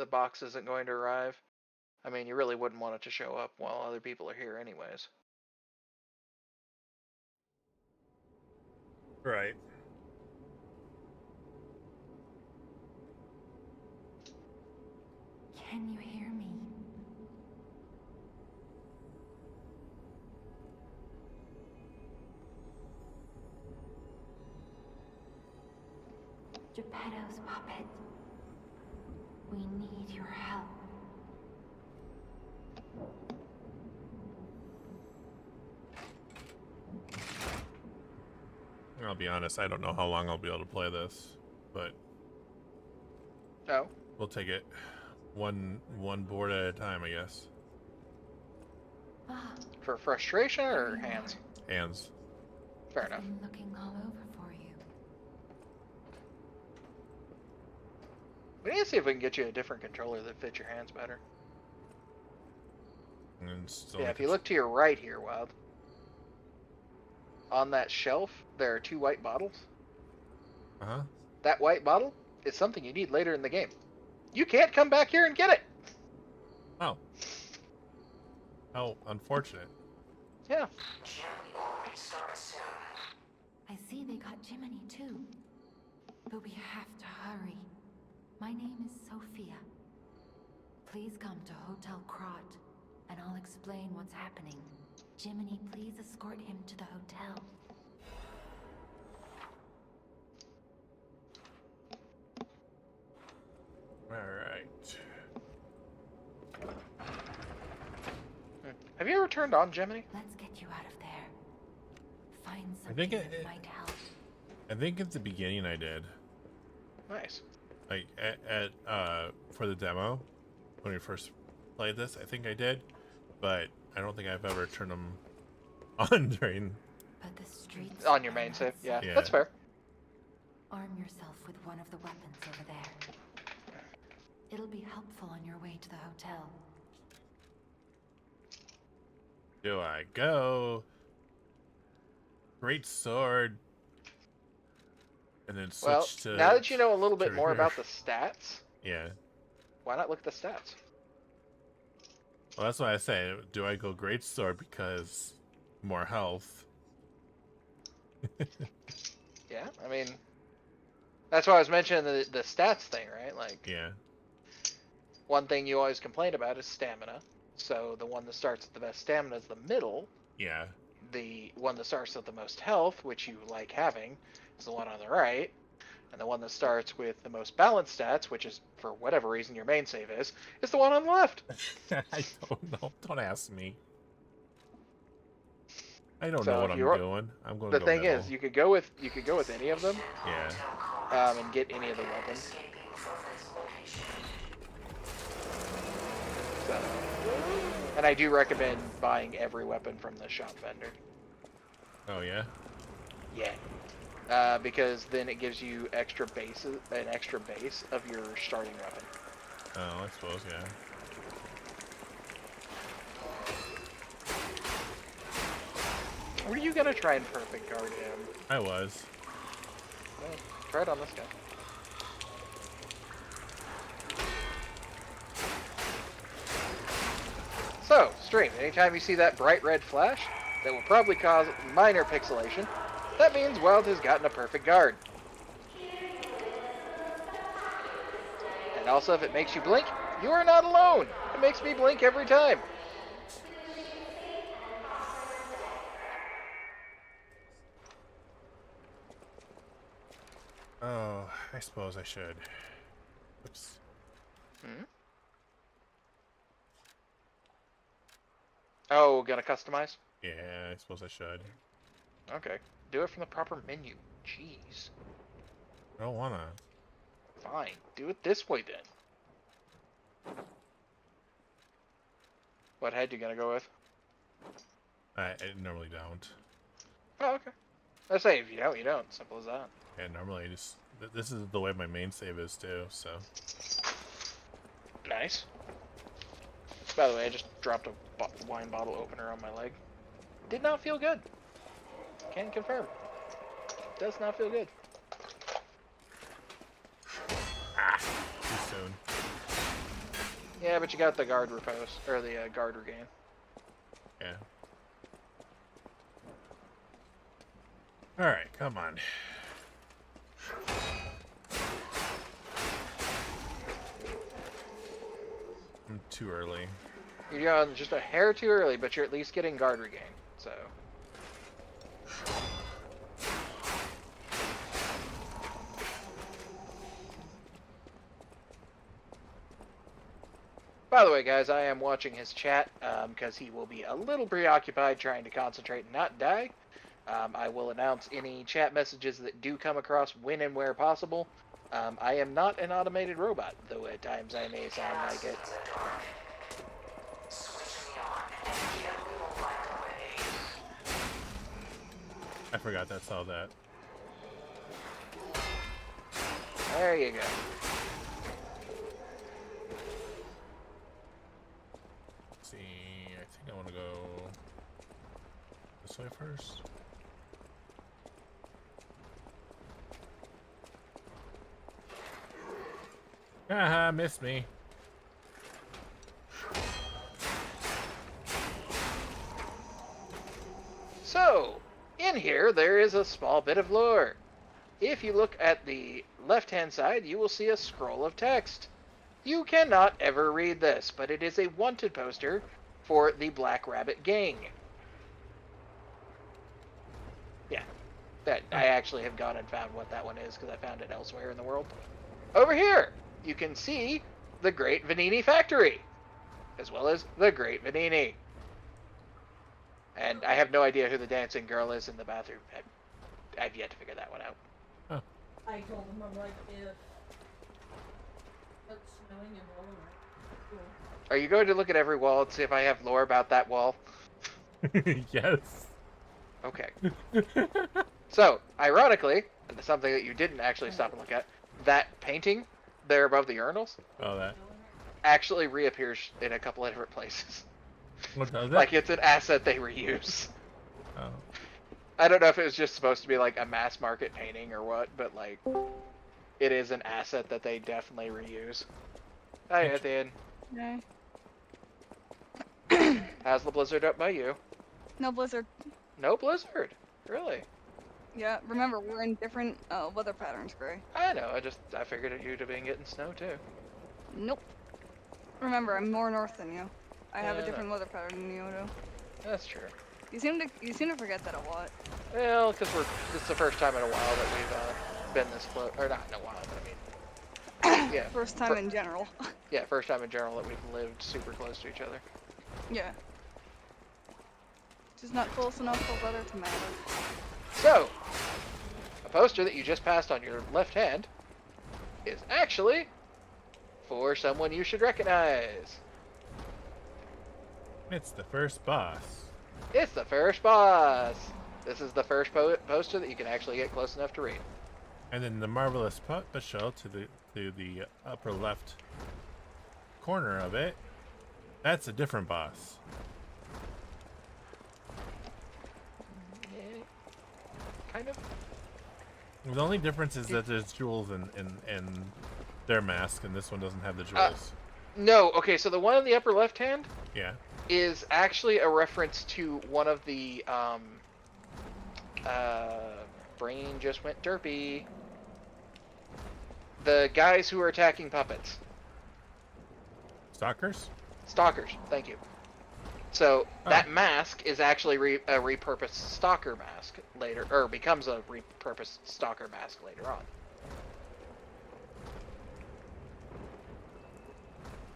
the box isn't going to arrive. I mean, you really wouldn't want it to show up while other people are here anyways. Right. Can you hear me? Geppetto's puppet. We need your help. I'll be honest, I don't know how long I'll be able to play this, but Oh, we'll take it one board at a time, I guess. Ah, for frustration or hands? Hands. Fair I've enough. been looking all over for you. We need to see if we can get you a different controller that fits your hands better. And still Yeah, if you look to your right here, Wild, on that shelf, there are 2 white bottles. Uh-huh. That white bottle is something you need later in the game. You can't come back here and get it! Oh. How unfortunate. Yeah. I see they got Jiminy too. But we have to hurry. My name is Sophia. Please come to Hotel Krot, and I'll explain what's happening. Jiminy, please escort him to the hotel. Alright. Have you ever turned on Gemini? Let's get you out of there. Find I think something that might help. I think at the beginning I did. Nice. Like for the demo when we first played this, I think I did, but I don't think I've ever turned them on during. But the streets On your are main not save? Yeah, Yeah. that's fair. Arm yourself with one of the weapons over there. It'll be helpful on your way to the hotel. Do I go? Great sword. And then switch Well, to. now that you know a little bit more here. about the stats, Yeah. why not look at the stats? Well, that's why I say, do I go great sword because more health? Yeah, I mean, that's why I was mentioning the stats thing, right? Like, Yeah. one thing you always complain about is stamina. So the one that starts at the best stamina is the middle. Yeah. The one that starts with the most health, which you like having, is the one on the right. And the one that starts with the most balanced stats, which is, for whatever reason, your main save is the one on the left. I don't know. Don't ask me. I don't So know what if I'm you're- doing. I'm going The to go thing middle. is, you could go with any of them, Yeah. and get any of the weapons. So, and I do recommend buying every weapon from the shop vendor. Oh yeah. Yeah. Because then it gives you an extra base of your starting weapon. Oh, I suppose, yeah. Were you gonna try and perfect guard him? I was. Well, try it on this guy. So, stream, anytime you see that bright red flash, that will probably cause minor pixelation, that means Wild has gotten a perfect guard. And also, if it makes you blink, you are not alone! It makes me blink every time. Oh, I suppose I should. Oops. Oh, gonna customize? Yeah, I suppose I should. Okay. Do it from the proper menu. Jeez. I don't wanna. Fine. Do it this way then. What head you gonna go with? I normally don't. Oh, okay. I say if you don't, you don't. Simple as that. Yeah, normally I just. This is the way my main save is too, so. Nice. By the way, I just dropped a wine bottle opener on my leg. Did not feel good. Can confirm. Does not feel good. Ah! Too soon. Yeah, but you got the guard repose, or the guard regain. Yeah. Alright, come on. I'm too early. You're going just a hair too early, but you're at least getting guard regain, so... By the way, guys, I am watching his chat because he will be a little preoccupied trying to concentrate and not die. I will announce any chat messages that do come across when and where possible. I am not an automated robot, though at times I may sound like it. I forgot that's all that. There you go. Let's see, I think I want to go this way first. Haha, missed me. So, in here, there is a small bit of lore. If you look at the left-hand side, you will see a scroll of text. You cannot ever read this, but it is a wanted poster for the Black Rabbit Gang. Yeah, that I actually have gone and found what that one is because I found it elsewhere in the world. Over here, you can see the Great Vanini Factory, as well as the Great Vanini. And I have no idea who the dancing girl is in the bathroom. I've yet to figure that one out. Huh. I told him, I'm like, if it's snowing in Walmart, cool. Are you going to look at every wall and see if I have lore about that wall? Yes. Okay. So, ironically, and something that you didn't actually stop and look at, that painting there above the urinals Oh, that. actually reappears in a couple of different places. What does it? Like it's an asset they reuse. Oh. I don't know if it was just supposed to be like a mass market painting or what, but like it is an asset that they definitely reuse. Hi, Ethan. No. How's the blizzard up by you? No blizzard. No blizzard. Really? Yeah, remember, we're in different weather patterns, Gray. I know. I figured you'd have been getting snow too. Nope. Remember, I'm more north than you. I have Yeah, a I different weather pattern than you do. That's true. You seem to forget that a lot. Well, because it's the first time in a while that we've been this close, or not in a while, but I mean, yeah. First time in general. Yeah, first time in general that we've lived super close to each other. Yeah. Just not close enough for weather to matter. So, a poster that you just passed on your left hand is actually for someone you should recognize. It's the first boss. It's the first boss. This is the first poster that you can actually get close enough to read. And then the marvelous puppet show to the upper left corner of it. That's a different boss. Yeah, kind of. The only difference is that there's jewels in their mask, and this one doesn't have the jewels. No, okay, so the one in the upper left hand Yeah. is actually a reference to one of the brain just went derpy. The guys who are attacking puppets. Stalkers? Stalkers, thank you. So that mask is actually a repurposed stalker mask later, or becomes a repurposed stalker mask later on.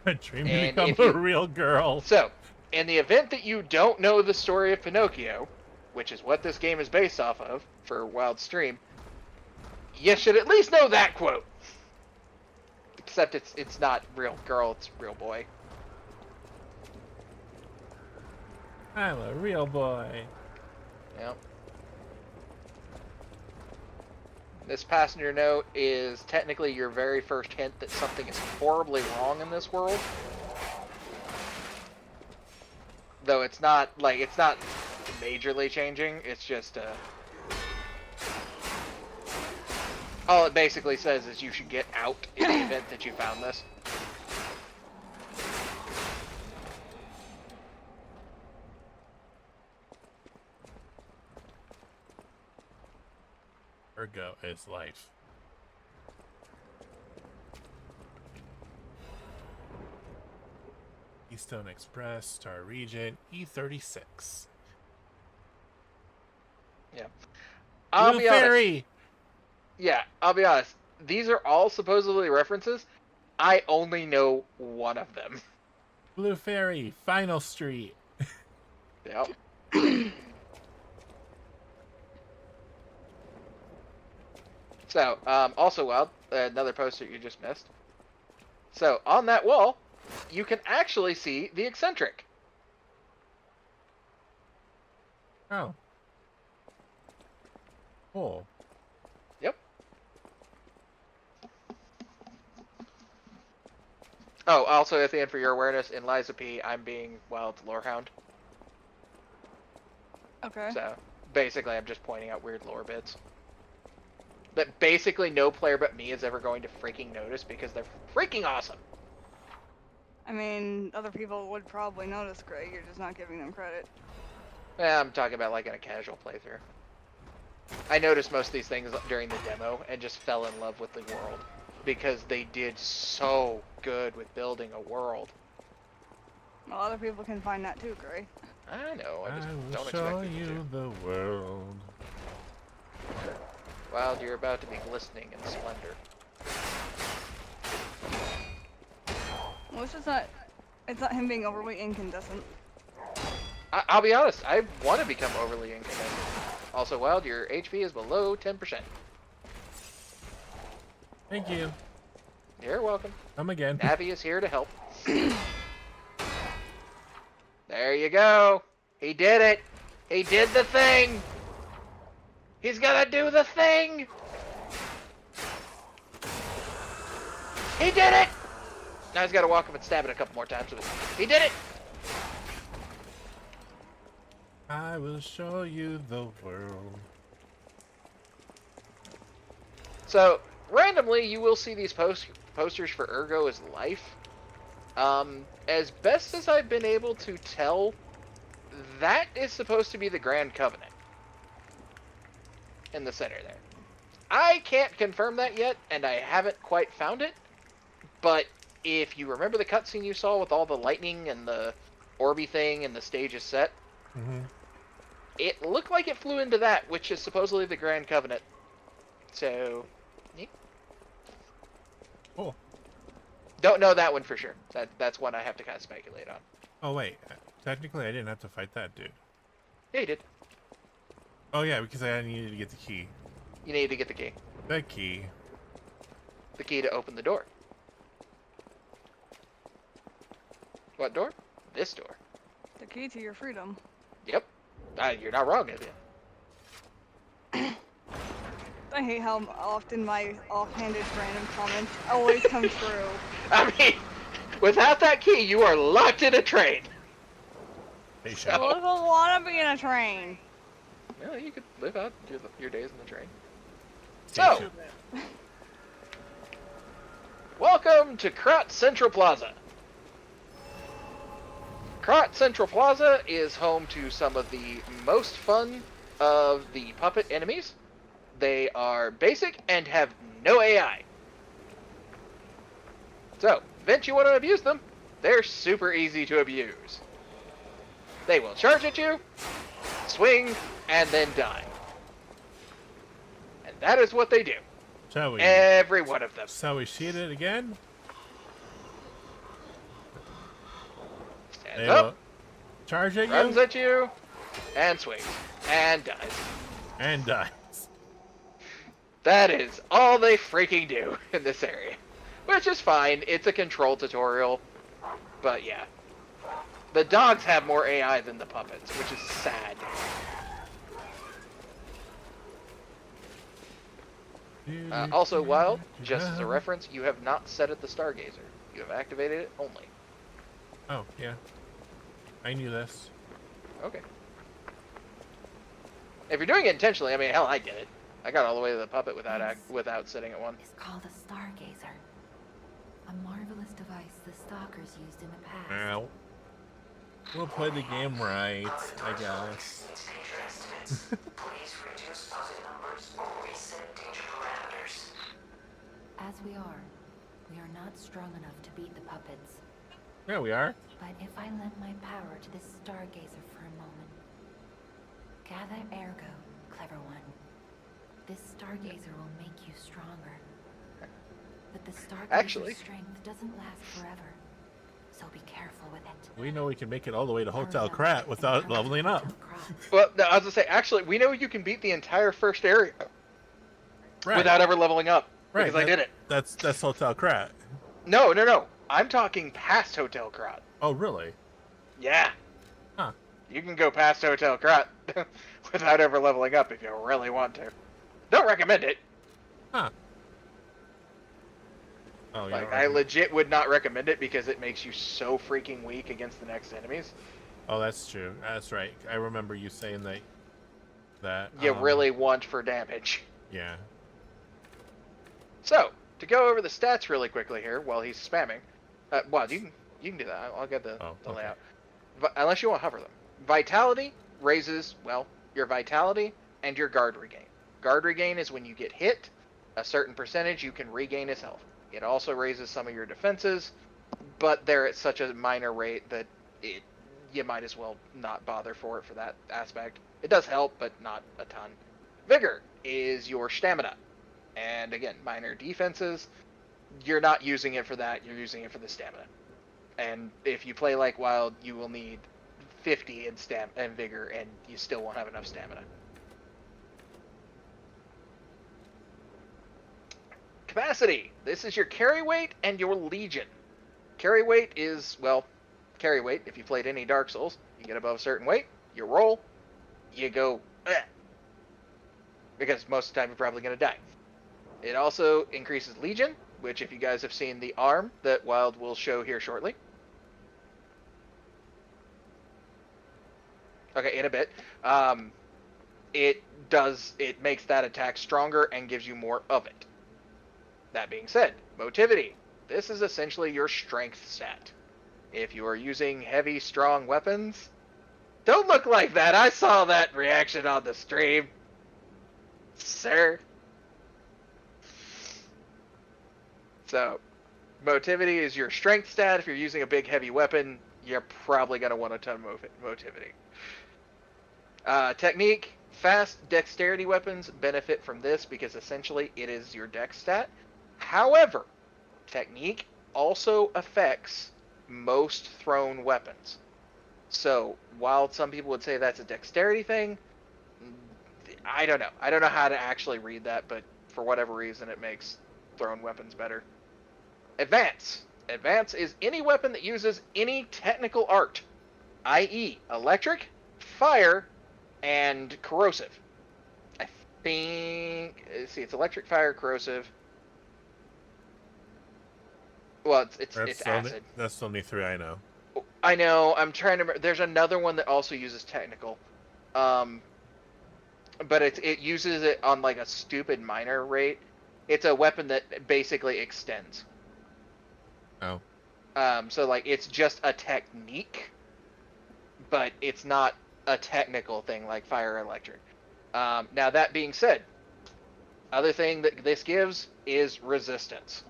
I dream to And become if a you- real girl. So, in the event that you don't know the story of Pinocchio, which is what this game is based off of for Wild Stream, you should at least know that quote. Except it's not real girl, it's real boy. I'm a real boy. Yep. This passenger note is technically your very first hint that something is horribly wrong in this world. Though it's not majorly changing, it's just all it basically says is you should get out in the event that you found this. Ergo is life. Keystone Express, Star Regent, E36. Yeah. I'll Blue be honest. Fairy! Yeah, I'll be honest. These are all supposedly references. I only know one of them. Blue Fairy, Final Street. Yep. So, also, Wild, another poster you just missed. So, on that wall, you can actually see the eccentric. Oh. Cool. Yep. Oh, also, at the end, for your awareness, in Liza P, I'm being Wild's Lorehound. Okay. So, basically, I'm just pointing out weird lore bits that basically no player but me is ever going to freaking notice because they're freaking awesome. I mean, other people would probably notice, Greg. You're just not giving them credit. I'm talking about like in a casual playthrough. I noticed most of these things during the demo and just fell in love with the world because they did so good with building a world. Well, other people can find that too, Greg. I know, I just I will don't show expect people you the world. to. Wild, you're about to be glistening in splendor. Well, it's just not. It's not him being overly incandescent. I'll be honest, I want to become overly incandescent. Also, Wild, your HP is below 10%. Thank you. You're welcome. Come again. Navi is here to help. There you go. He did it. He did the thing. He's gonna do the thing. He did it. Now he's got to walk up and stab it a couple more times. He did it. I will show you the world. So, randomly, you will see these posters for Ergo as life. As best as I've been able to tell, that is supposed to be the Grand Covenant in the center there. I can't confirm that yet, and I haven't quite found it, but if you remember the cutscene you saw with all the lightning and the Orby thing and the stage is set, it looked like it flew into that, which is supposedly the Grand Covenant. So, yeah. Cool. Don't know that one for sure. That's one I have to kind of speculate on. Oh, wait. Technically, I didn't have to fight that dude. Yeah, you did. Oh, yeah, because I needed to get the key. You needed to get the key. The key. The key to open the door. What door? This door. The key to your freedom. Yep. You're not wrong, is you? I hate how often my offhanded random comments always come true. I mean, without that key, you are locked in a train. Hey, So- Shadow. What if I want to be in a train? Well, you could live out your days in the train. Station. So, welcome to Krot Central Plaza. Krot Central Plaza is home to some of the most fun of the puppet enemies. They are basic and have no AI. So, if you want to abuse them, they're super easy to abuse. They will charge at you, swing, and then die. And that is what they do. Shall we? Every one of them. Shall we shoot it again? Stands They up, will charge at runs you at you, and swings, and dies. and dies. That is all they freaking do in this area. Which is fine, it's a control tutorial. But yeah. The dogs have more AI than the puppets, which is sad. Also, Wild, just as a reference, you have not set it the Stargazer. You have activated it only. Oh, yeah. I knew this. Okay. If you're doing it intentionally, I mean, hell, I did it. I got all the way to the puppet without sitting at one. It's called a stargazer. A marvelous device the stalkers used in the past. Ow. We'll play the game right, I guess. As we are not strong enough to beat the puppets. Yeah, we are. But if I lend my power to this stargazer for a moment. Gather ergo, clever one. This stargazer will make you stronger. But the stargazer's strength doesn't last forever. So be careful with it. We know we can make it all the way to Hotel Krat without leveling up. Well, no, I was gonna say, actually, we know you can beat the entire first area without ever leveling up. Right. Because I did it. That's Hotel Krat. No. I'm talking past Hotel Krat. Oh, really? Yeah. Huh. You can go past Hotel Krat without ever leveling up if you really want to. Don't recommend it. Huh. Oh, yeah. Like, I legit would not recommend it because it makes you so freaking weak against the next enemies. Oh, that's true. That's right. I remember you saying that you really want for damage. Yeah. So, to go over the stats really quickly here while he's spamming. Well, you can do that. I'll get the layout. Unless you want to hover them. Vitality raises, well, your vitality and your guard regain. Guard regain is when you get hit, a certain percentage you can regain as health. It also raises some of your defenses, but they're at such a minor rate that you might as well not bother for that aspect. It does help, but not a ton. Vigor is your stamina. And again, minor defenses, you're not using it for that, you're using it for the stamina. And if you play like Wild, you will need 50 in Vigor, and you still won't have enough stamina. Capacity. This is your carry weight and your legion. Carry weight is, well, carry weight. If you played any Dark Souls, you get above a certain weight, you roll, you go, because most of the time you're probably going to die. It also increases legion, which if you guys have seen the arm that Wild will show here shortly. Okay, in a bit. It makes that attack stronger and gives you more of it. That being said, motivity. This is essentially your strength stat. If you are using heavy, strong weapons... Don't look like that! I saw that reaction on the stream. Sir. So, motivity is your strength stat. If you're using a big, heavy weapon, you're probably going to want a ton of motivity. Technique. Fast dexterity weapons benefit from this because essentially it is your dex stat. However, technique also affects most thrown weapons. So, while some people would say that's a dexterity thing, I don't know. I don't know how to actually read that, but for whatever reason it makes thrown weapons better. Advance. Advance is any weapon that uses any technical art, i.e. electric, fire, and corrosive. I think... See, it's electric, fire, corrosive. Well, it's acid. That's the only three I know. I know. I'm trying to remember. There's another one that also uses technical. But it uses it on like a stupid minor rate. It's a weapon that basically extends. Oh. So like it's just a technique, but it's not a technical thing like fire or electric. Now that being said, other thing that this gives is resistance.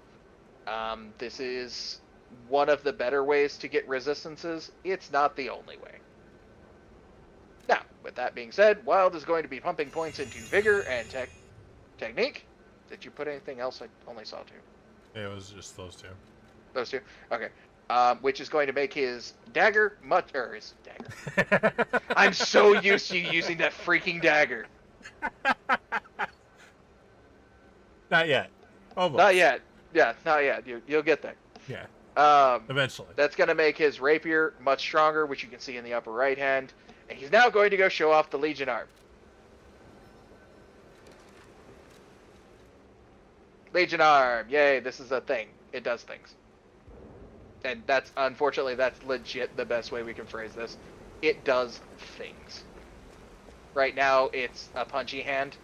This is one of the better ways to get resistances. It's not the only way. Now, with that being said, Wild is going to be pumping points into Vigor and Technique. Did you put anything else? I only saw two. It was just those two. Those two? Okay. Which is going to make his dagger his dagger. I'm so used to you using that freaking dagger. Not yet. Almost. Not yet. Yeah, not yet. You'll get there. Yeah. Eventually. That's going to make his rapier much stronger, which you can see in the upper right hand. And he's now going to go show off the Legion arm. Legion arm. Yay, this is a thing. It does things. And that's, unfortunately, that's legit the best way we can phrase this. It does things. Right now, it's a punchy hand.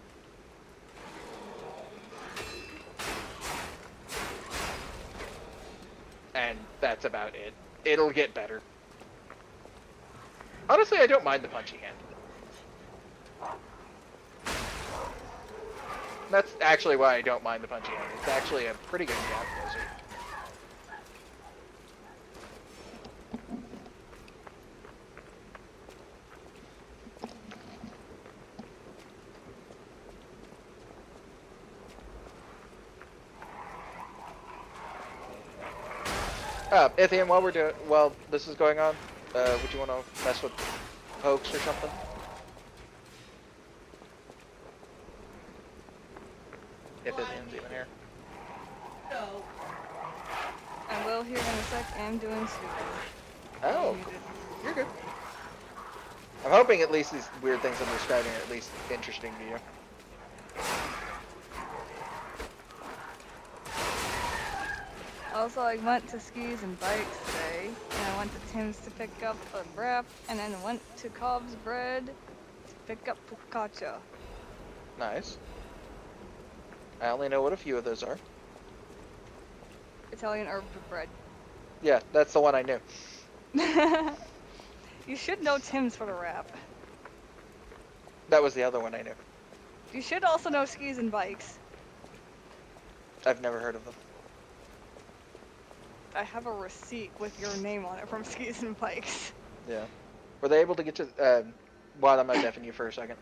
And that's about it. It'll get better. Honestly, I don't mind the punchy hand. That's actually why I don't mind the punchy hand. It's actually a pretty good gap closer. Ithian, while this is going on, would you want to mess with pokes or something? If Ithian's even here. No. I will here in a sec. I'm doing super. Oh, you're good. I'm hoping at least these weird things I'm describing are at least interesting to you. Also, I went to Skis and Bikes today, and I went to Tim's to pick up a wrap, and then went to Cobb's Bread to pick up focaccia. Nice. I only know what a few of those are. Italian herb bread. Yeah, that's the one I knew. You should know Tim's for the wrap. That was the other one I knew. You should also know Skis and Bikes. I've never heard of them. I have a receipt with your name on it from Skis and Bikes. Yeah. Were they able to get to... Well, I'm going to deafen you for a second.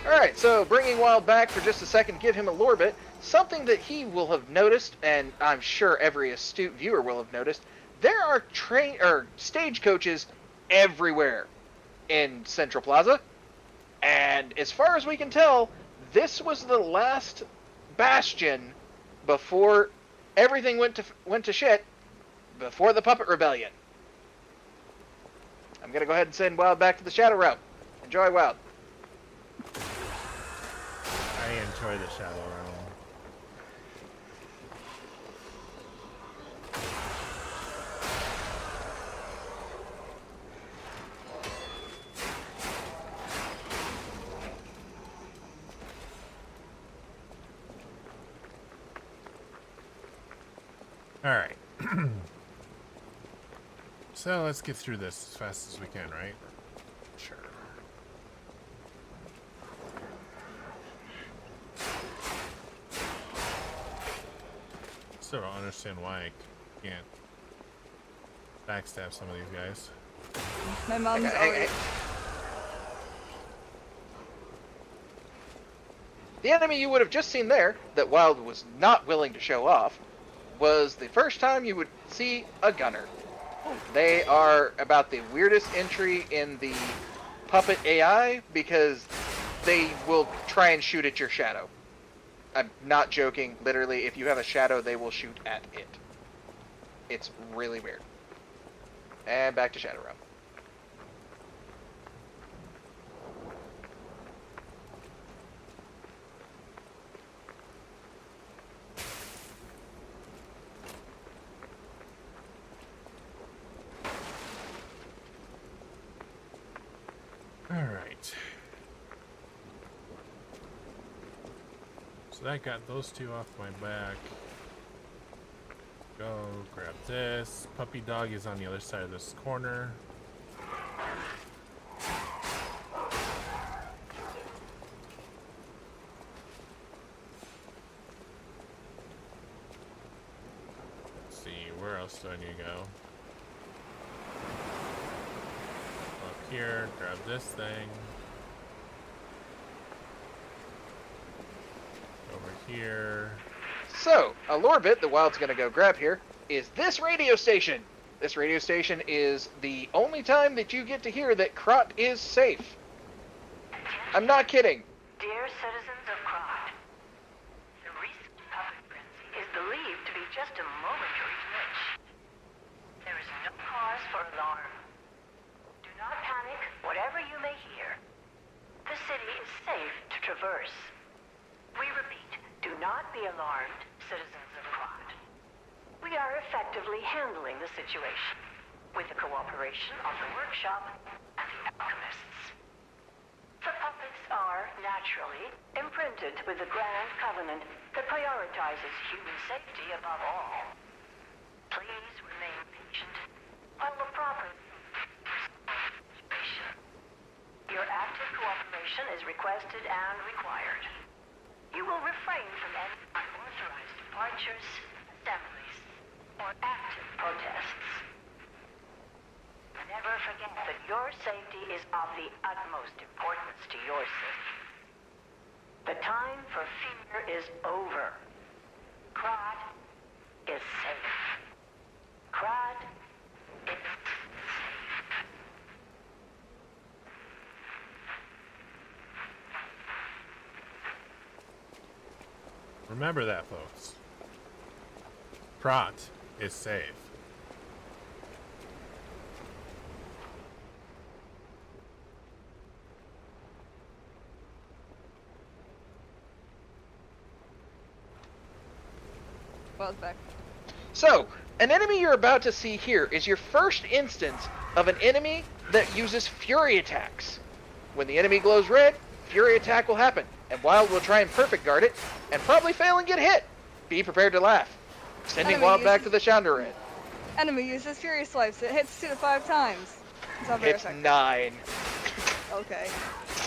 Alright, so bringing Wild back for just a second, give him a lore bit. Something that he will have noticed, and I'm sure every astute viewer will have noticed, there are stagecoaches everywhere in Central Plaza. And as far as we can tell, this was the last bastion before everything went to shit, before the Puppet Rebellion. I'm gonna go ahead and send Wild back to the Shadow Realm. Enjoy, Wild. I enjoy the Shadow Realm. Alright. So let's get through this as fast as we can, right? Sure. Still don't understand why I can't backstab some of these guys. My mom's Okay, already... The enemy you would have just seen there, that Wild was not willing to show off, was the first time you would see a gunner. They are about the weirdest entry in the Puppet AI because they will try and shoot at your shadow. I'm not joking. Literally, if you have a shadow, they will shoot at it. It's really weird. And back to Shadow Realm. Alright. So that got those two off my back. Go grab this. Puppy dog is on the other side of this corner. Let's see, where else do I need to go? Up here, grab this thing. Over here. So, a lore bit the Wild's going to go grab here is this radio station. This radio station is the only time that you get to hear that Krot is safe. I'm not kidding. Dear citizens of Krot, the recent public frenzy is believed to be just a momentary glitch. There is no cause for alarm. Do not panic, whatever you may hear. The city is safe to traverse. We repeat, do not be alarmed, citizens of Krot. We are effectively handling the situation with the cooperation of the workshop and the alchemists. The puppets are, naturally, imprinted with the grand covenant that prioritizes human safety above all. Please remain patient while the proper situation. Your active cooperation is requested and required. You will refrain from any unauthorized departures, assemblies, or active protests. Never forget that your safety is of the utmost importance to your city. The time for fear is over. Krot is safe. Krot is safe. Remember that, folks. Krot is safe. Well, it's back. So, an enemy you're about to see here is your first instance of an enemy that uses fury attacks. When the enemy glows red, fury attack will happen, and Wild will try and perfect guard it, and probably fail and get hit. Be prepared to laugh. Sending Enemy Wild back uses- to the Chandra Red. Enemy uses Fury Swipes. It hits 2 to 5 times. It's not very Hits effective. 9. Okay.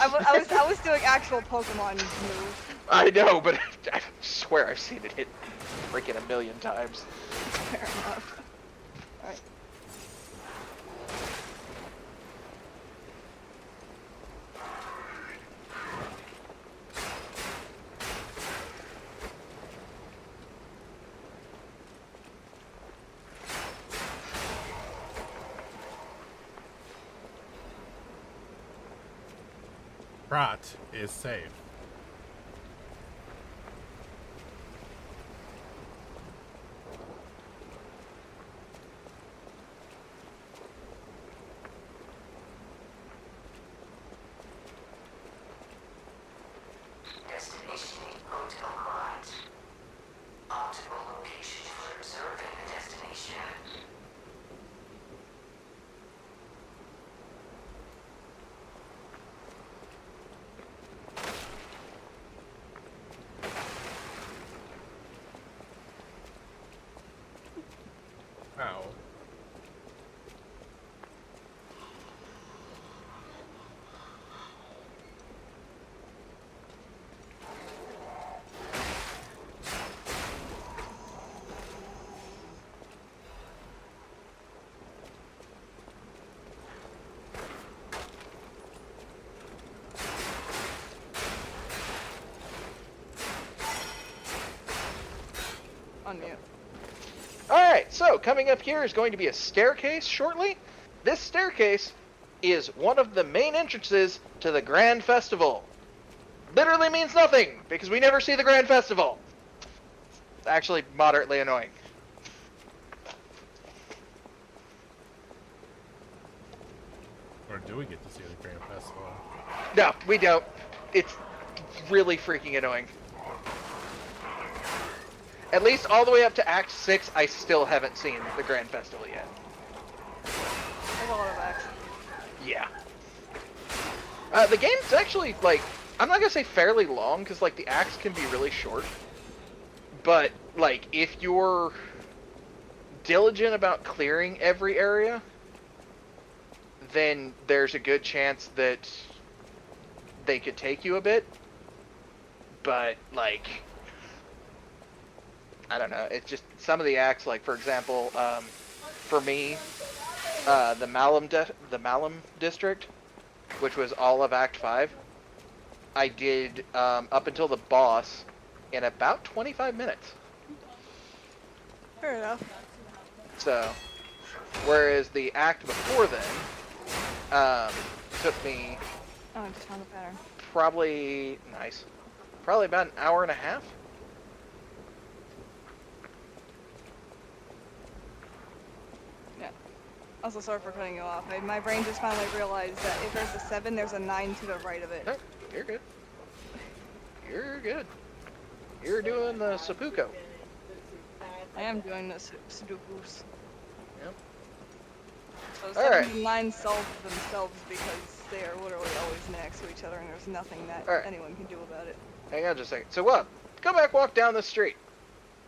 I was doing actual Pokemon moves. I know, but I swear I've seen it hit freaking 1,000,000 times. Fair enough. Alright. Krot is safe. Destination Hotel Krot. Optimal location for observing the destination. Ow. Unmute. Alright, so coming up here is going to be a staircase shortly. This staircase is one of the main entrances to the Grand Festival. Literally means nothing, because we never see the Grand Festival. It's actually moderately annoying. Or do we get to see the Grand Festival? No, we don't. It's really freaking annoying. At least all the way up to Act 6, I still haven't seen the Grand Festival yet. There's a lot of acts. Yeah. The game's actually, like, I'm not gonna say fairly long, because, like, the acts can be really short. But, like, if you're diligent about clearing every area, then there's a good chance that they could take you a bit. But, like, I don't know. It's just some of the acts, like, for example, for me, the Malum district, which was all of Act 5, I did up until the boss in about 25 minutes. Fair enough. So, whereas the act before then took me Oh, I just found the pattern. probably about an hour and a half. Yeah. Also, sorry for cutting you off. My brain just finally realized that if there's a 7, there's a 9 to the right of it. No, you're good. You're good. You're doing the seppuku. I am doing the Sudokus. Yep. So All 7 right. and 9 solve themselves because they are literally always next to each other and there's nothing that All right. anyone can do about it. Hang on just a second. So what? Go back, walk down the street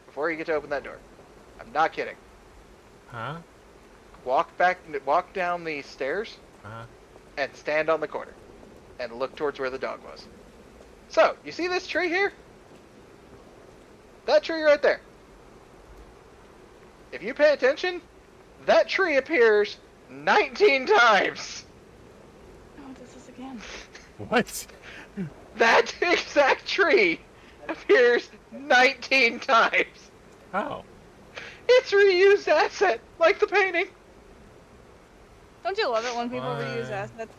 before you get to open that door. I'm not kidding. Huh? Walk down the stairs Uh-huh. and stand on the corner and look towards where the dog was. So, you see this tree here? That tree right there. If you pay attention, that tree appears 19 times. Oh, this is again. What? That exact tree appears 19 times. How? It's reused asset, like the painting. Don't you love it when people Why? reuse assets?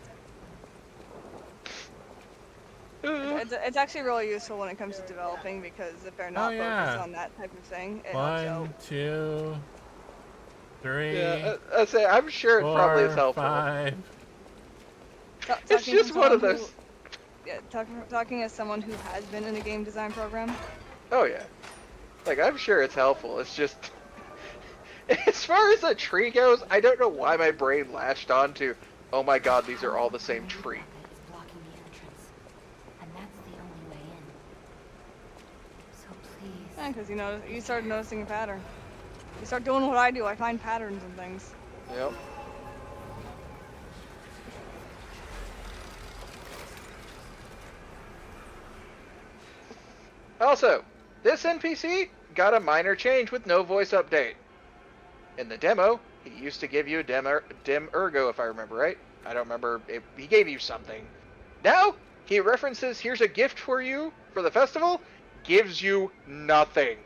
It's actually really useful when it comes to developing because if they're not focused on that type of thing, it helps 1, out. 2, 3. Yeah, I say I'm sure it probably is 4, helpful. 5. It's just one of those. Yeah, talking as someone who has been in a game design program. Oh yeah, like I'm sure it's helpful. It's just, as far as a tree goes, I don't know why my brain latched onto, oh my god, these are all the same tree. Is blocking the entrance, and that's the only way in. So please. Yeah, because you start noticing a pattern. You start doing what I do. I find patterns and things. Yep. Also, this NPC got a minor change with no voice update. In the demo, he used to give you a dim ergo, if I remember right. I don't remember if he gave you something. Now, he references, here's a gift for you for the festival, gives you nothing.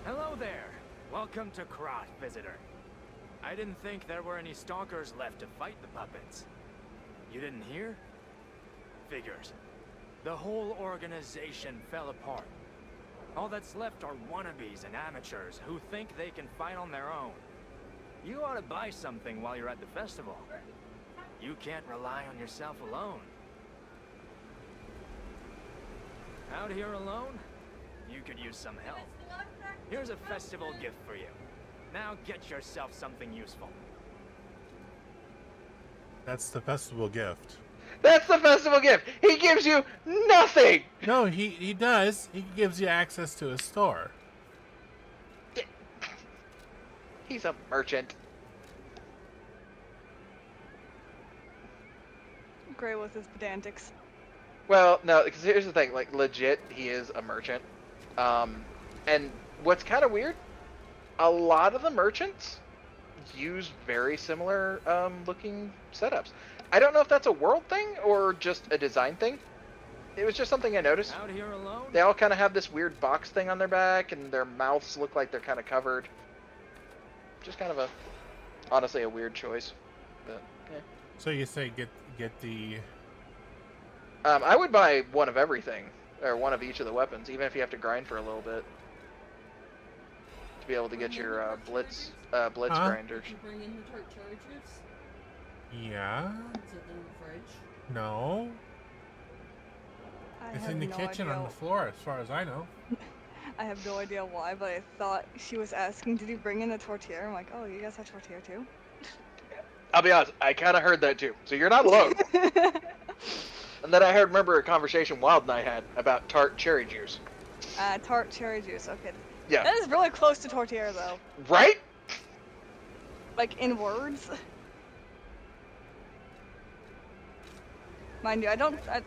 Hello there. Welcome to Krot, visitor. I didn't think there were any stalkers left to fight the puppets. You didn't hear? Figures. The whole organization fell apart. All that's left are wannabes and amateurs who think they can fight on their own. You ought to buy something while you're at the festival. You can't rely on yourself alone. Out here alone? You could use some help. Here's a festival gift for you. Now get yourself something useful. That's the festival gift. That's the festival gift. He gives you nothing. No, he does. He gives you access to a store. He's a merchant. Great with his pedantics. Well, no, because here's the thing. Like, legit, he is a merchant. And what's kind of weird, a lot of the merchants use very similar looking setups. I don't know if that's a world thing or just a design thing. It was just something I noticed. Out here alone? They all kind of have this weird box thing on their back, and their mouths look like they're kind of covered. Just kind of honestly, a weird choice. But, yeah. So you say get the... I would buy one of everything, or one of each of the weapons, even if you have to grind for a little bit. to be able to get your blitz blitz Huh? grinders. Did you bring in the tart cherry juice? Yeah. Is it in the fridge? No. I It's have in the no kitchen idea. on the floor, as far as I know. I have no idea why, but I thought she was asking, did you bring in the tortilla? I'm like, oh, you guys have tortilla too? I'll be honest, I kind of heard that too. So you're not alone. And then I remember a conversation Wild and I had about tart cherry juice. Tart cherry juice. Okay. Yeah. That is really close to tortilla, though. Right? Like, in words. Mind you, I don't... I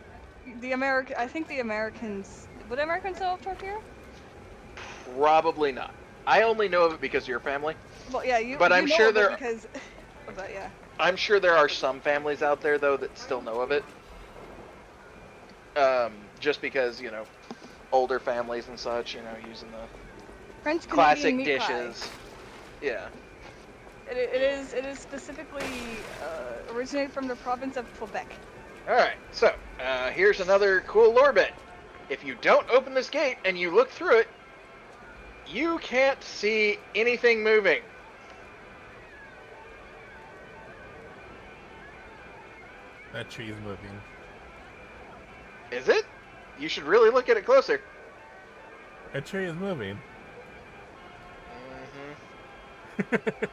think the Americans... Would Americans know of tortilla? Probably not. I only know of it because of your family. Well, yeah, you. But you I'm know sure of it there- because. But yeah. I'm sure there are some families out there though that still know of it. Just because, you know, older families and such, you know, using the French classic Canadian meat dishes. Yeah. It is specifically originated from the province of Quebec. Alright, so, here's another cool lore bit. If you don't open this gate and you look through it, you can't see anything moving. That tree's moving. Is it? You should really look at it closer. That tree is moving. Mm-hmm.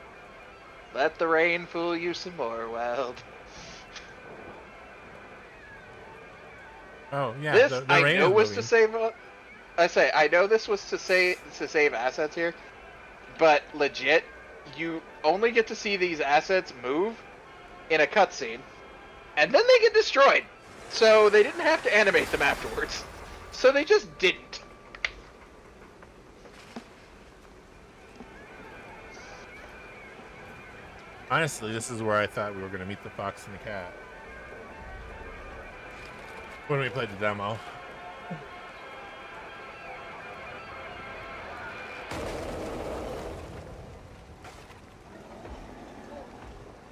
Let the rain fool you some more, Wild. Oh yeah, This the I rain know is was moving. to save. I know this was to save assets here, but legit, you only get to see these assets move in a cutscene, and then they get destroyed. So they didn't have to animate them afterwards. So they just didn't. Honestly, this is where I thought we were going to meet the fox and the cat. When we played the demo.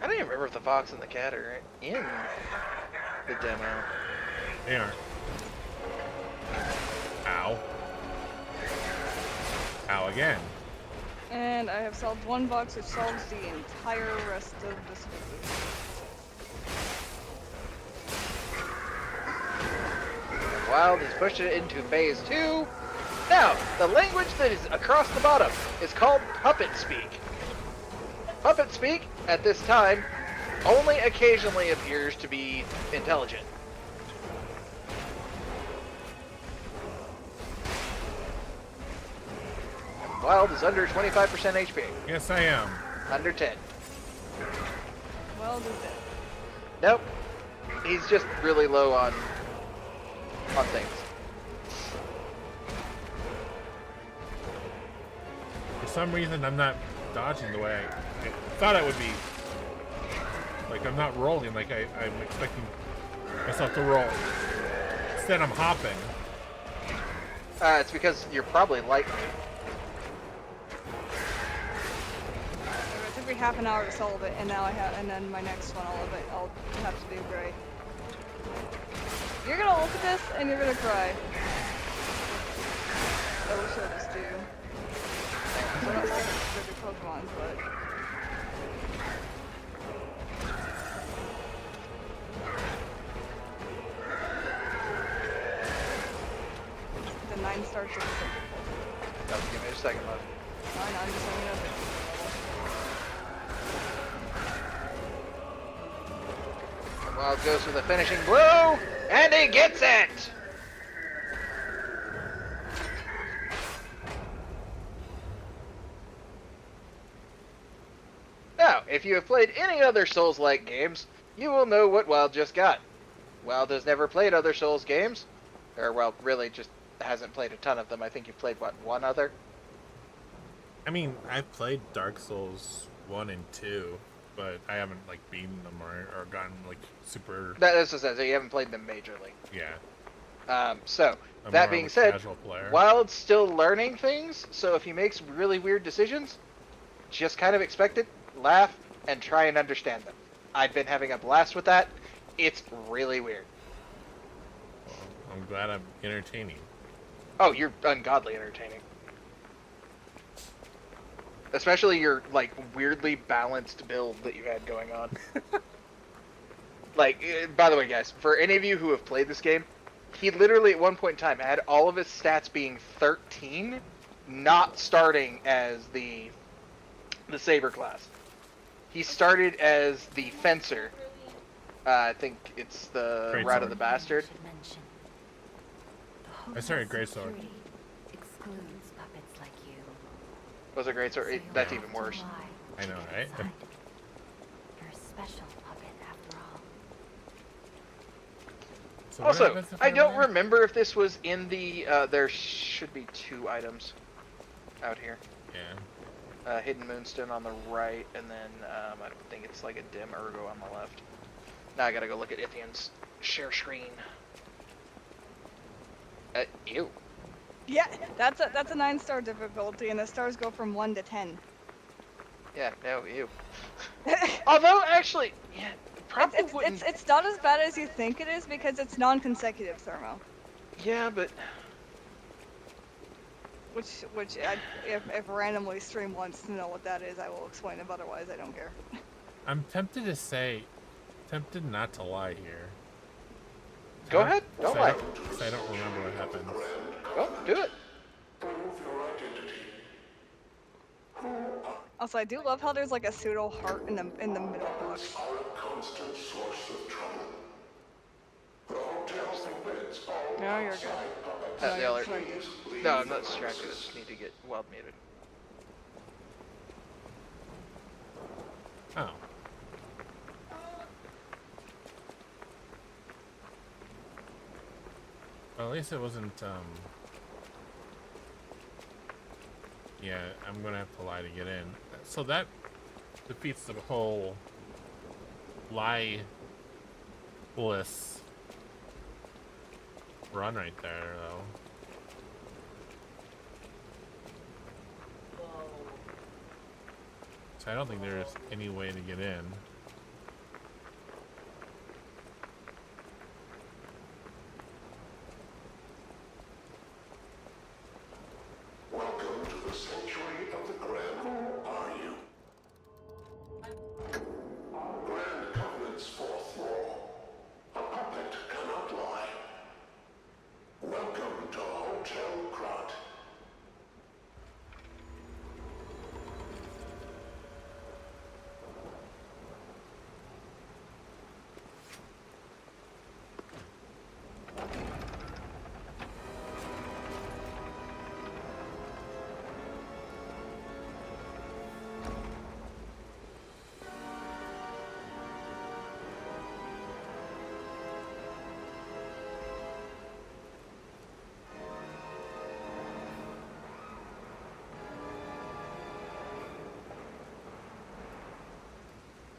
I don't even remember if the fox and the cat are in the demo. They aren't. Ow. Ow again. And I have solved one box, which solves the entire rest of the species. Wild has pushed it into phase 2. Now, the language that is across the bottom is called Puppet Speak. Puppet Speak, at this time, only occasionally appears to be intelligent. Wild is under 25% HP. Yes, I am. Under 10. Well, does it? Nope. He's just really low on things. For some reason, I'm not dodging the way I thought I would be. Like, I'm not rolling like I'm expecting myself to roll. Instead, I'm hopping. It's because you're probably lightning. It took me half an hour to solve it, and now and then my next one, I'll have to do gray. You're gonna look at this and you're gonna cry. I wish I just do. I'm not saying it's good Pokemon, but. The 9-star chicken. Oh, give me a second, bud. Fine, I'm just hanging up it. Wild goes for the finishing blow, and he gets it! Now, if you have played any other Souls-like games, you will know what Wild just got. Wild has never played other Souls games, or, well, really just hasn't played a ton of them. I think you've played, what, one other? I mean, I've played Dark Souls 1 and 2, but I haven't, like, beaten them or gotten, like, super... That's just so you haven't played them majorly. Yeah. So, I'm that more being of a said, casual player. Wild's still learning things, so if he makes really weird decisions, just kind of expect it, laugh, and try and understand them. I've been having a blast with that. It's really weird. Well, I'm glad I'm entertaining. Oh, you're ungodly entertaining. especially your like weirdly balanced build that you had going on. Like, by the way, guys, for any of you who have played this game, he literally at one point in time had all of his stats being 13, not starting as the saber class. He started as the fencer. I think it's the Great Rite sword. of the Bastard. Should mention. I started Great Sword. Excludes puppets like you. Was a great So sword. you'll That's have even to worse. lie I know, to get right? inside. You're a special puppet after all. So what Also, happens if I don't lie? remember if this was in the. There should be 2 items out here. Yeah. Hidden Moonstone on the right, and then I think it's like a dim Ergo on the left. Now I gotta go look at Ithian's share screen. Ew. Yeah, that's a 9-star difficulty, and the stars go from 1 to 10. Yeah, no, ew. Although, actually, yeah, probably wouldn't. It's not as bad as you think it is because it's non-consecutive thermo. Yeah, but Which if randomly stream wants to know what that is, I will explain it. Otherwise, I don't care. I'm tempted to say, tempted not to lie here. go ahead, don't lie. Because I don't remember what happened. Well, do it. Also, I do love how there's like a pseudo heart in the middle box. No, you're good. No, The other. sorry, dude. No, I'm not distracted. I just need to get wild muted. Oh. Well, at least it wasn't, yeah, I'm gonna have to lie to get in. So that defeats the whole lie bliss run right there, though. So I don't think there's any way to get in. Welcome to the sanctuary of the Grand. Who are you? Grand Covenant's fourth law. A puppet cannot lie. Welcome to Hotel Crot.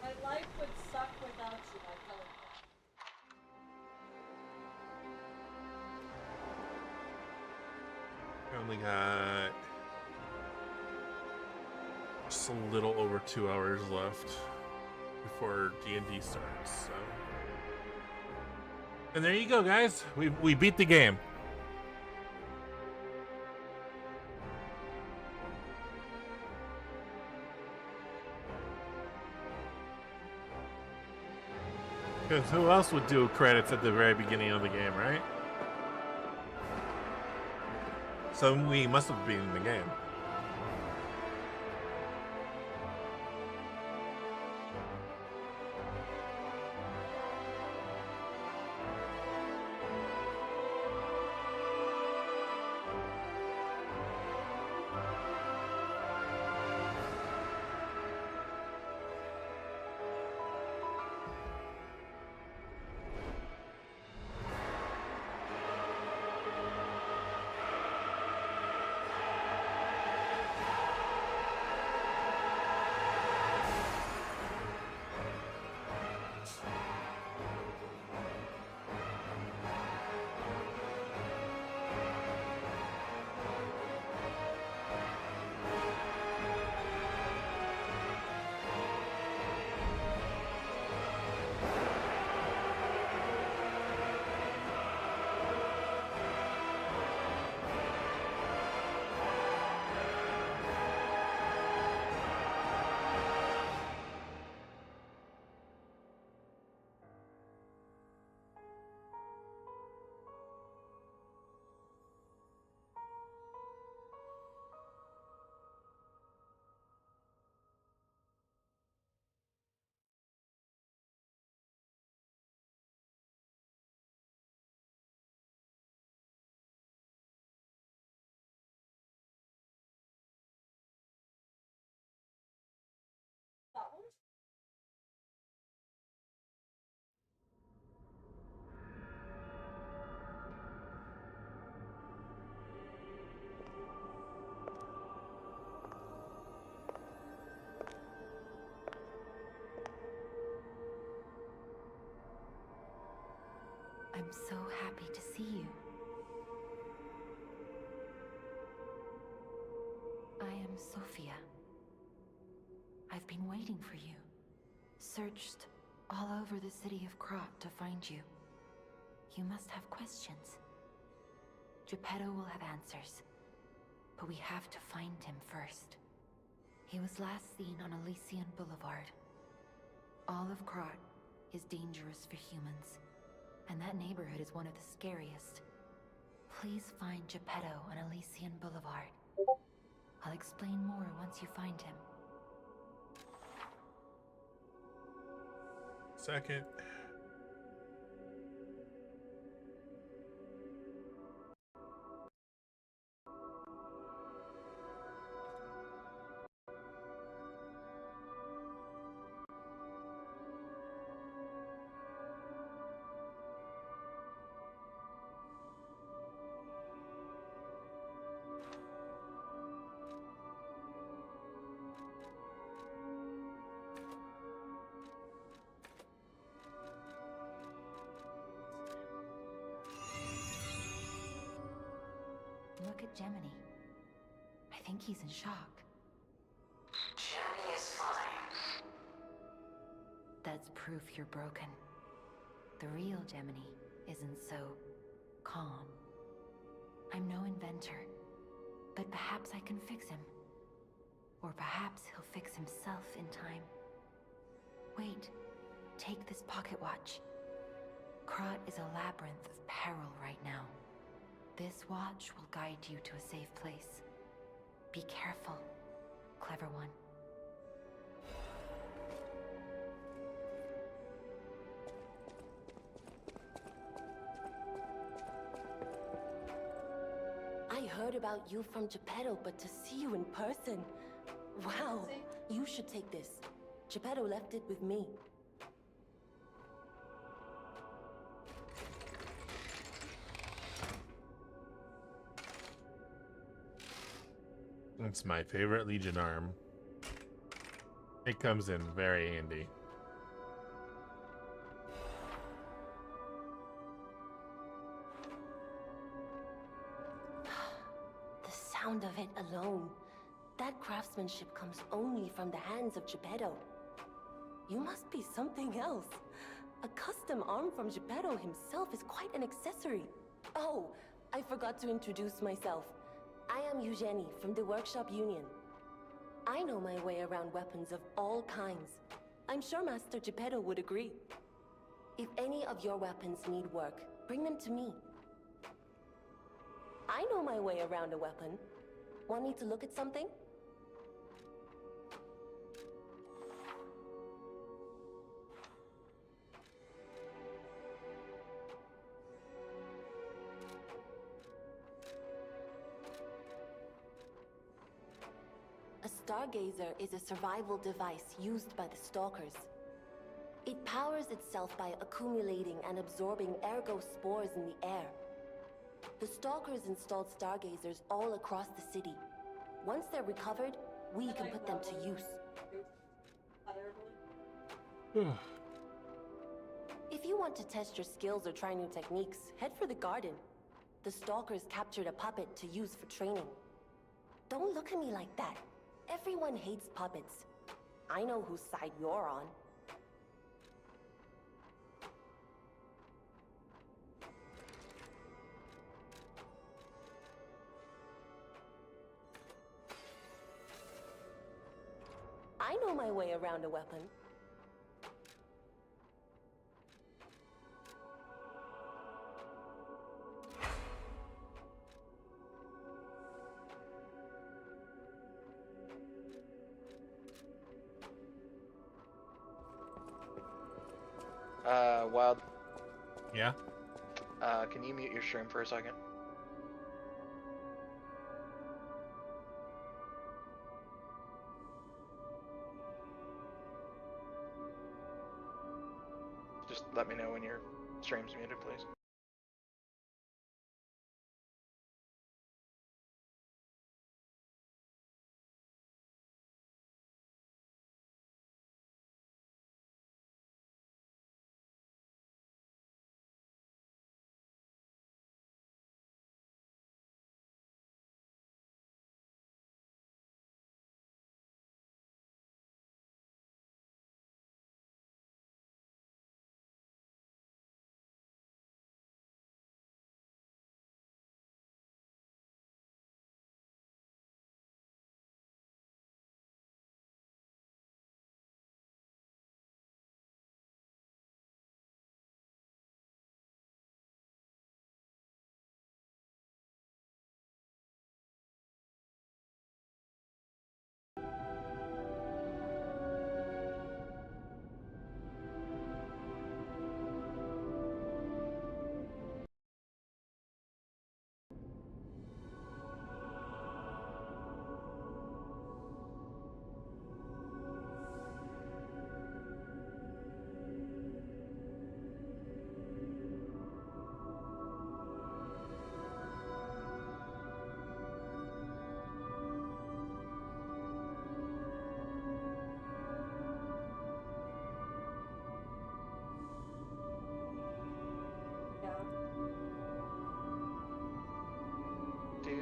My life would suck without you, I tell you. I only got just a little over 2 hours left before D&D starts. So. And there you go, guys. We beat the game. Because who else would do credits at the very beginning of the game, right? So we must have beaten the game. am so happy to see you. I am Sophia. I've been waiting for you. Searched all over the city of Krat to find you. You must have questions. Geppetto will have answers, but we have to find him first. He was last seen on Elysian Boulevard. All of Krat is dangerous for humans, and that neighborhood is one of the scariest. Please find Geppetto on Elysian Boulevard. I'll explain more once you find him. Second. Look at Gemini. I think he's in shock. Jenny is fine. That's proof you're broken. The real Gemini isn't so calm. I'm no inventor, but perhaps I can fix him. Or perhaps he'll fix himself in time. Wait, take this pocket watch. Krat is a labyrinth of peril right now. This watch will guide you to a safe place. Be careful, clever one. I heard about you from Geppetto, but to see you in person... Wow, you should take this. Geppetto left it with me. It's my favorite Legion arm. It comes in very handy. The sound of it alone. That craftsmanship comes only from the hands of Geppetto. You must be something else. A custom arm from Geppetto himself is quite an accessory. Oh, I forgot to introduce myself. I am Eugenie from the Workshop Union. I know my way around weapons of all kinds. I'm sure Master Geppetto would agree. If any of your weapons need work, bring them to me. I know my way around a weapon. Want me to look at something? A stargazer is a survival device used by the stalkers. It powers itself by accumulating and absorbing ergo spores in the air. The stalkers installed stargazers all across the city. Once they're recovered, we can put them to use. If you want to test your skills or try new techniques, head for the garden. The stalkers captured a puppet to use for training. Don't look at me like that. Everyone hates puppets. I know whose side you're on. I know my way around a weapon. Wild, Yeah? can you mute your stream for a second? Just let me know when your stream's muted, please.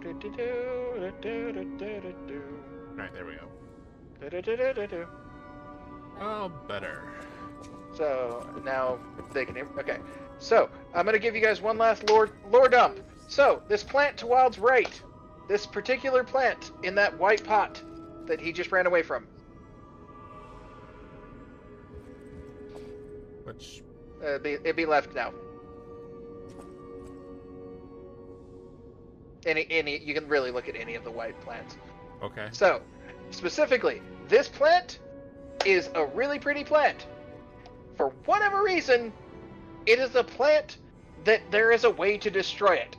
Alright, there we go. Oh, better. So now they can. Okay. So I'm gonna give you guys one last lore dump. So this plant to Wild's right, this particular plant in that white pot that he just ran away from. Which It'd be left now. Any you can really look at any of the white plants. okay. So specifically, this plant is a really pretty plant. For whatever reason, it is a plant that there is a way to destroy it.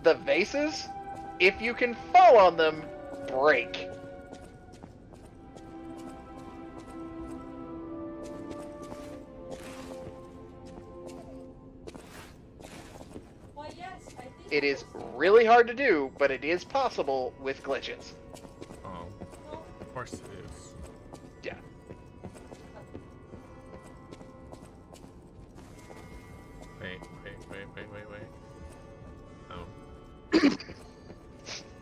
The vases, if you can fall on them, break. Well, yes, I think It is really hard to do, but it is possible with glitches. Oh, of course it is. Yeah. Wait. Oh.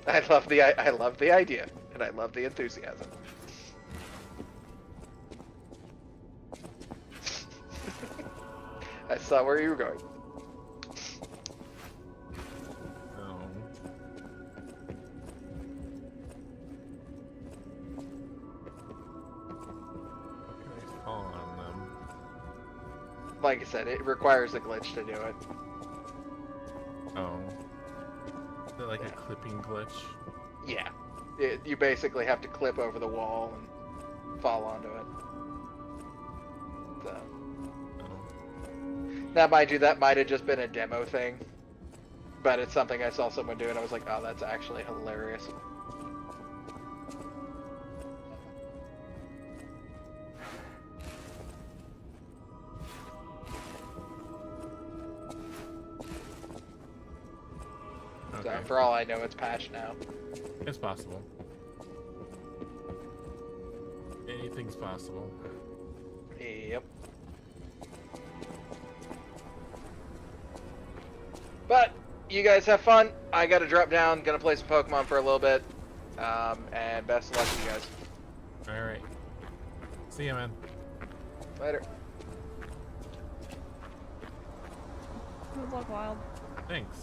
I love the idea, and I love the enthusiasm. I saw where you were going. Oh. Okay, fall on them. Like I said, it requires a glitch to do it. Oh. Is it like a clipping glitch? Yeah. You basically have to clip over the wall and fall onto it. So. Oh. Now, mind you, that might have just been a demo thing. But it's something I saw someone do, and I was like, oh, that's actually hilarious. Okay. So, for all I know, it's patched now. It's possible. Anything's possible. Yep. But you guys have fun. I gotta drop down, gonna play some Pokemon for a little bit. And best of luck to you guys. Alright. See ya, man. Later. Good luck, Wild. Thanks.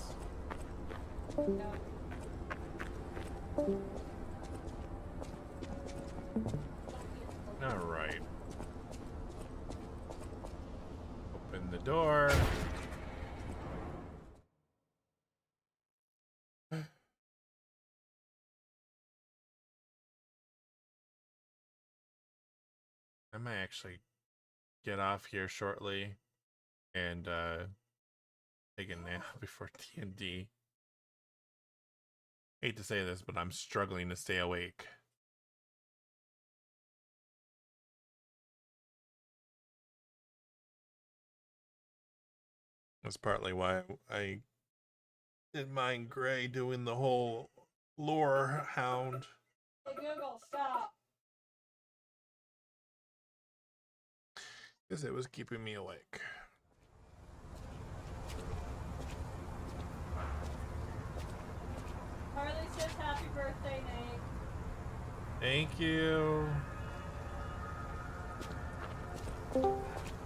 Alright. Open the door. I might actually get off here shortly and take a nap before D&D. Hate to say this, but I'm struggling to stay awake. That's partly why I didn't mind Gray doing the whole lore hound. Hey, Google, stop. Because it was keeping me awake. Harley says happy birthday, Nate. Thank you.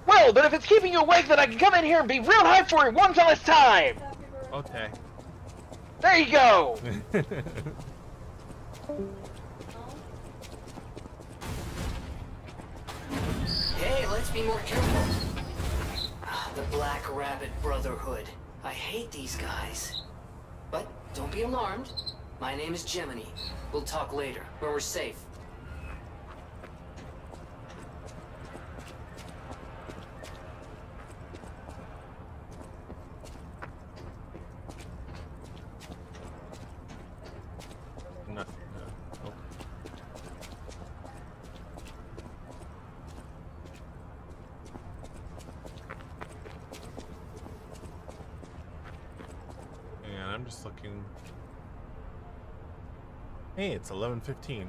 Well, but if it's keeping you awake, then I can come in here and be real hyped for it one last time! Happy birthday. Okay. There you go! Hey, let's be more careful. The Black Rabbit Brotherhood. I hate these guys. But don't be alarmed. My name is Gemini. We'll talk later, when we're safe. Nothing. No. Oh. And I'm just looking. Hey, it's 11:15.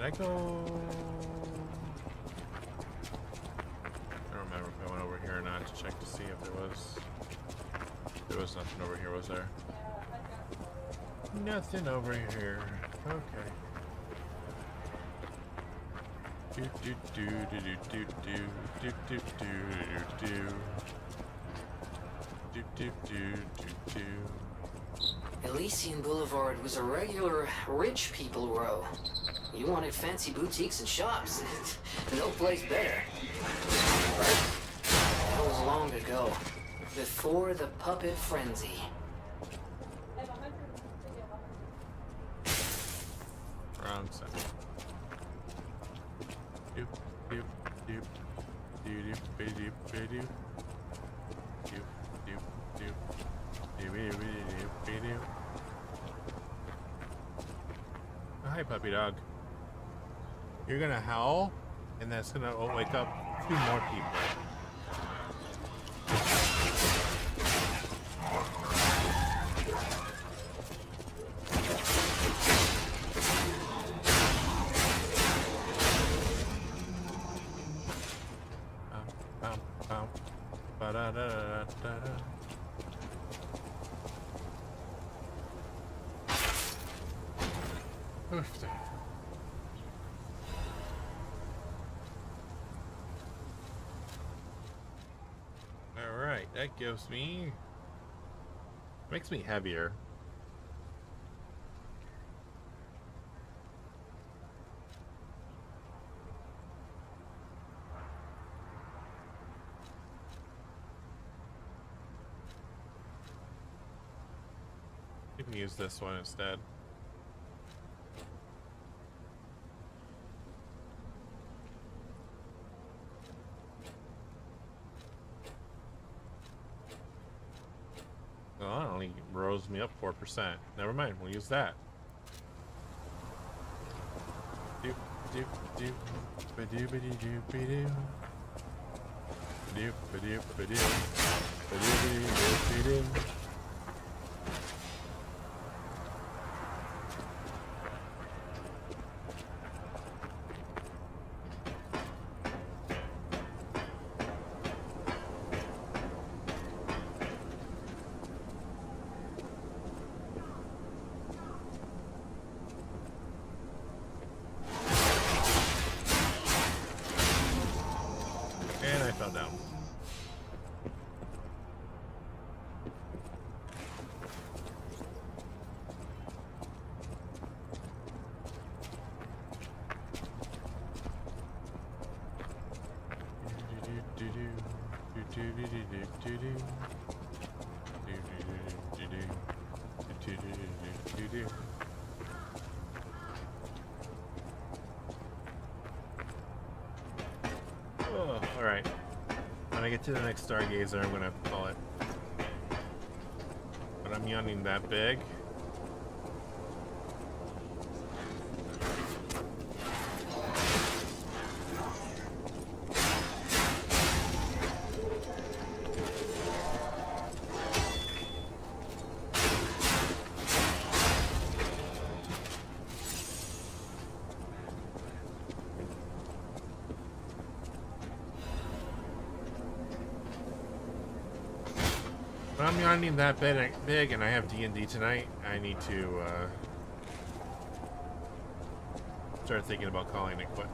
I go? I don't remember if I went over here or not to check to see if there was nothing over here, was there? Nothing over here. Okay. Do do do do do do do do do do do do do do. Elysian Boulevard was a regular rich people row. You wanted fancy boutiques and shops. No place better. That was long ago. Before the puppet frenzy. Wrong side. Doop doop doop doop doop doop doop doop doop doop doop. Hi, puppy dog. You're gonna howl, and that's gonna wake up 2 more people. Ba-da-da-da-da-da. Oof. Alright, that gives me... makes me heavier. You can use this one instead. Well, it only rose me up 4%. Never mind, we'll use that. Doop doop doop ba doop ba doop ba doop. Doop ba doop ba doop. Ba doop ba doop ba doop. And I fell down. Oh, alright. When I get to the next Stargazer, I'm gonna call it. But I'm yawning that big. When I'm yawning that big and I have D&D tonight, I need to start thinking about calling it quits.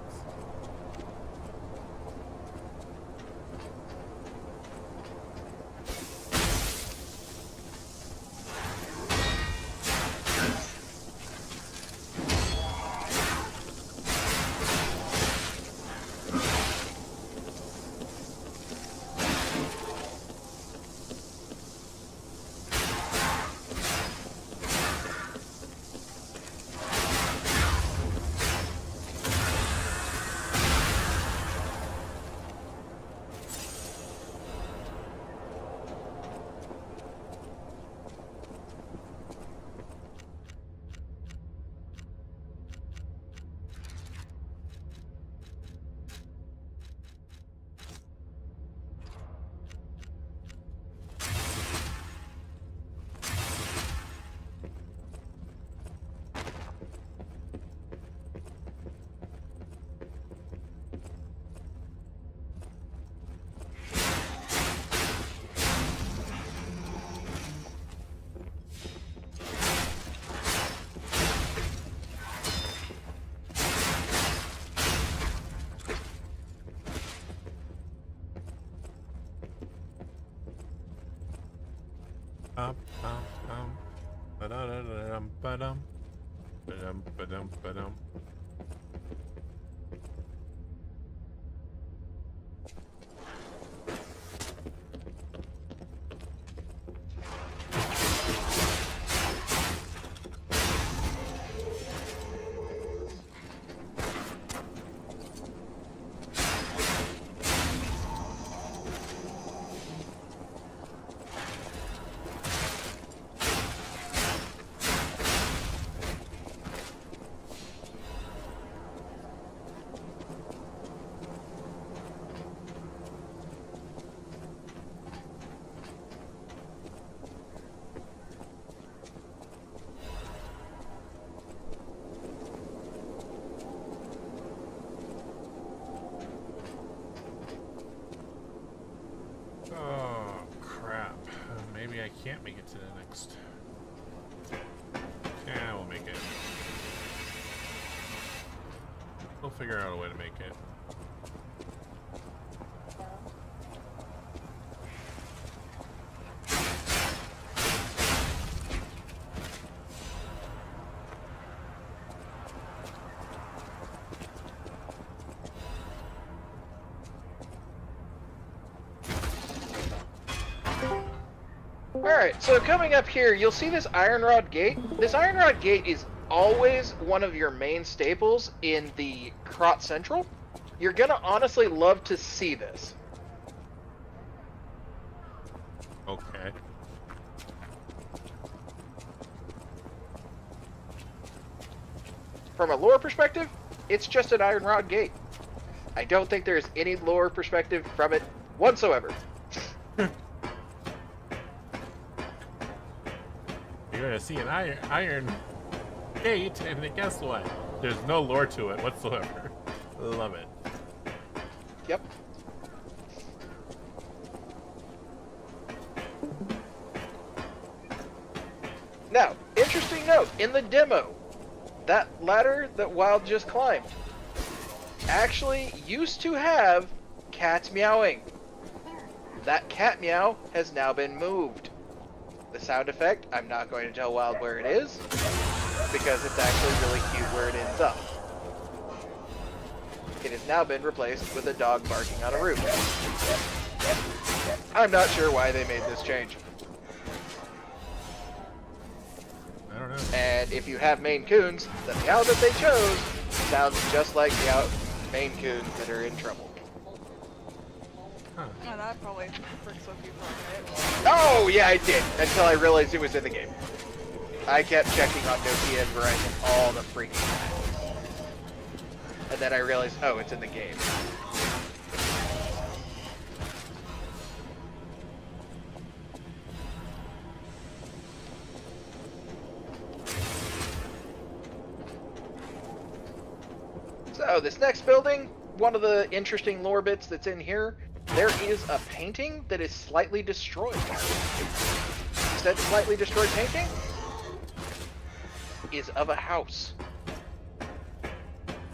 Ba-dum, ba-dum, ba-dum, ba-dum, ba-dum. Oh, crap. Maybe I can't make it to the next. Yeah, we'll make it. We'll figure out a way to make it. Alright, so coming up here, you'll see this iron rod gate. This iron rod gate is always one of your main staples in the Krot Central. You're gonna honestly love to see this. Okay. From a lore perspective, it's just an iron rod gate. I don't think there's any lore perspective from it whatsoever. You're gonna see an iron gate, and guess what? There's no lore to it whatsoever. Love it. Yep. Now, interesting note, in the demo, that ladder that Wild just climbed actually used to have cats meowing. That cat meow has now been moved. The sound effect, I'm not going to tell Wild where it is, because it's actually really cute where it ends up. It has now been replaced with a dog barking on a roof. I'm not sure why they made this change. I don't know. And if you have Maine Coons, the meow that they chose sounds just like meow Maine Coons that are in trouble. Huh. Oh, that probably freaks with people, right? Oh, yeah, I did, until I realized it was in the game. I kept checking on Nokia and Verizon all the freaking time. And then I realized, oh, it's in the game. So, this next building, one of the interesting lore bits that's in here, there is a painting that is slightly destroyed. That slightly destroyed painting is of a house.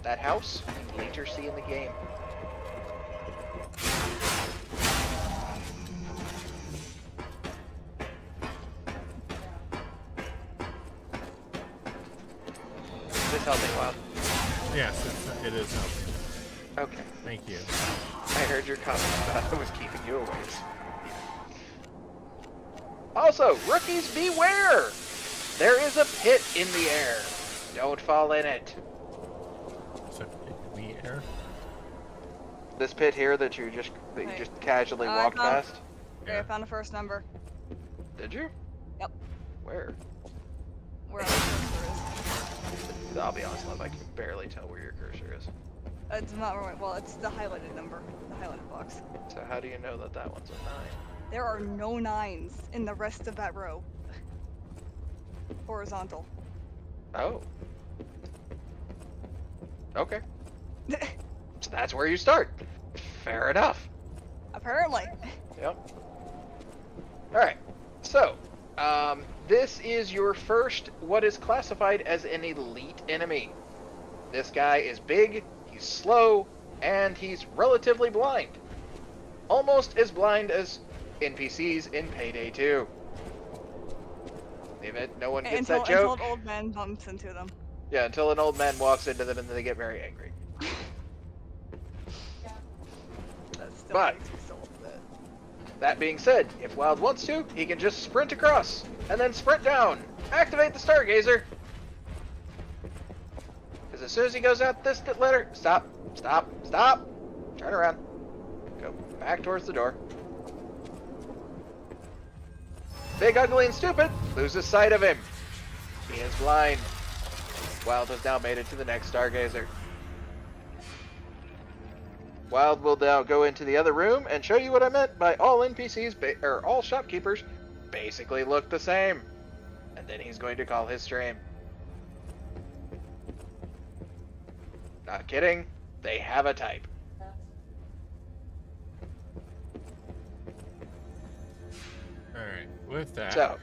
That house you can later see in the game. Is this helping, Wild? Yes, it is helping. Okay. Thank you. I heard your comment about I was keeping you awake. Also, rookies beware! There is a pit in the air. Don't fall in it. So, in the air? This pit here that you just casually walked past. Okay, I found the first number. Did you? Yep. Where? Where the cursor is. I'll be honest, love, I can barely tell where your cursor is. It's not right. Well, it's the highlighted number, the highlighted box. So how do you know that that one's a 9? There are no 9s in the rest of that row. Horizontal. Oh. Okay. So that's where you start. Fair enough. Apparently. Yep. Alright. So, this is your first, what is classified as an elite enemy. This guy is big, he's slow, and he's relatively blind. Almost as blind as NPCs in Payday 2. No one gets until that joke. an old man bumps into them. Yeah, until an old man walks into them and then they get very angry. That still But- makes me so upset. That being said, if Wild wants to, he can just sprint across and then sprint down. Activate the Stargazer. Because as soon as he goes out this letter, stop. Turn around. Go back towards the door. Big, ugly, and stupid loses sight of him. He is blind. Wild has now made it to the next Stargazer. Wild will now go into the other room and show you what I meant by all NPCs, or all shopkeepers, basically look the same. And then he's going to call his stream. Not kidding, they have a type. Alright, with that. So,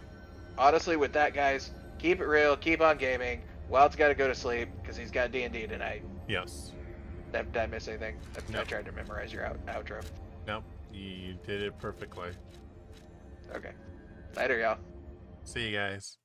honestly, with that, guys, keep it real, keep on gaming. Wild's got to go to sleep because he's got D&D tonight. Yes. Did I miss anything? I No. tried to memorize your outro. Nope. You did it perfectly. Okay. Later, y'all. See you guys.